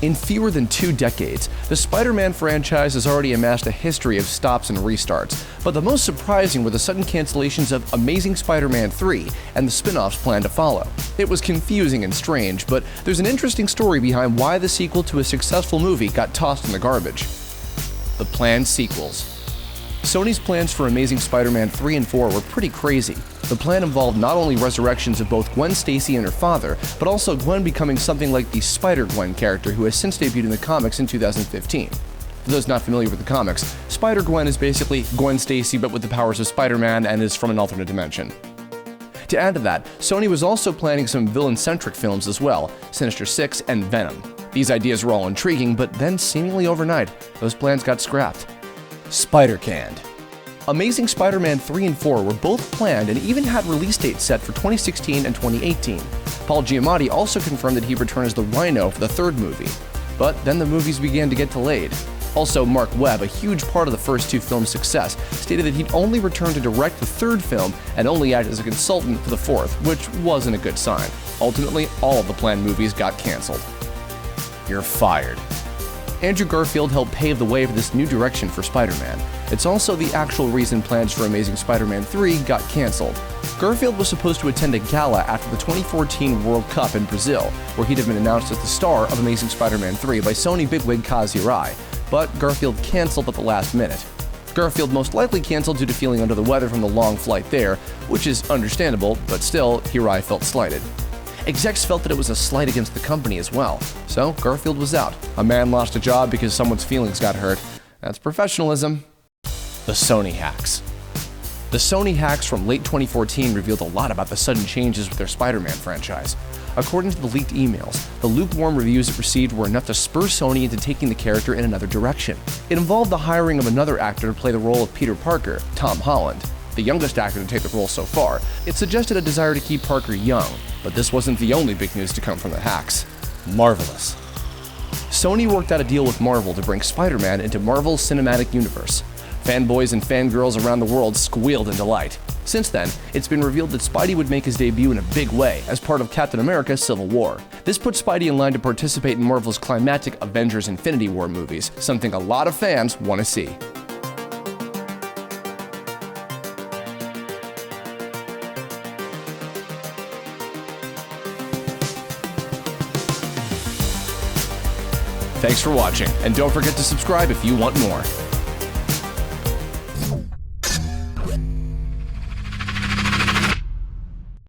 In fewer than 2 decades, the Spider-Man franchise has already amassed a history of stops and restarts, but the most surprising were the sudden cancellations of Amazing Spider-Man 3 and the spin-offs planned to follow. It was confusing and strange, but there's an interesting story behind why the sequel to a successful movie got tossed in the garbage. The planned sequels. Sony's plans for Amazing Spider-Man 3 and 4 were pretty crazy. The plan involved not only resurrections of both Gwen Stacy and her father, but also Gwen becoming something like the Spider-Gwen character who has since debuted in the comics in 2015. For those not familiar with the comics, Spider-Gwen is basically Gwen Stacy but with the powers of Spider-Man and is from an alternate dimension. To add to that, Sony was also planning some villain-centric films as well, Sinister Six and Venom. These ideas were all intriguing, but then seemingly overnight, those plans got scrapped. Spider-Canned. Amazing Spider-Man 3 and 4 were both planned and even had release dates set for 2016 and 2018. Paul Giamatti also confirmed that he'd return as the Rhino for the third movie. But then the movies began to get delayed. Also, Mark Webb, a huge part of the first 2 films' success, stated that he'd only return to direct the third film and only act as a consultant for the fourth, which wasn't a good sign. Ultimately, all of the planned movies got canceled. You're fired. Andrew Garfield helped pave the way for this new direction for Spider-Man. It's also the actual reason plans for Amazing Spider-Man 3 got canceled. Garfield was supposed to attend a gala after the 2014 World Cup in Brazil, where he'd have been announced as the star of Amazing Spider-Man 3 by Sony bigwig Kaz Hirai, but Garfield canceled at the last minute. Garfield most likely canceled due to feeling under the weather from the long flight there, which is understandable, but still, Hirai felt slighted. Execs felt that it was a slight against the company as well, so Garfield was out. A man lost a job because someone's feelings got hurt. That's professionalism. The Sony hacks. The Sony hacks from late 2014 revealed a lot about the sudden changes with their Spider-Man franchise. According to the leaked emails, the lukewarm reviews it received were enough to spur Sony into taking the character in another direction. It involved the hiring of another actor to play the role of Peter Parker, Tom Holland, the youngest actor to take the role so far. It suggested a desire to keep Parker young, but this wasn't the only big news to come from the hacks. Marvelous. Sony worked out a deal with Marvel to bring Spider-Man into Marvel's cinematic universe. Fanboys and fangirls around the world squealed in delight. Since then, it's been revealed that Spidey would make his debut in a big way as part of Captain America: Civil War. This puts Spidey in line to participate in Marvel's climactic Avengers: Infinity War movies, something a lot of fans want to see. Thanks for watching, and don't forget to subscribe if you want more.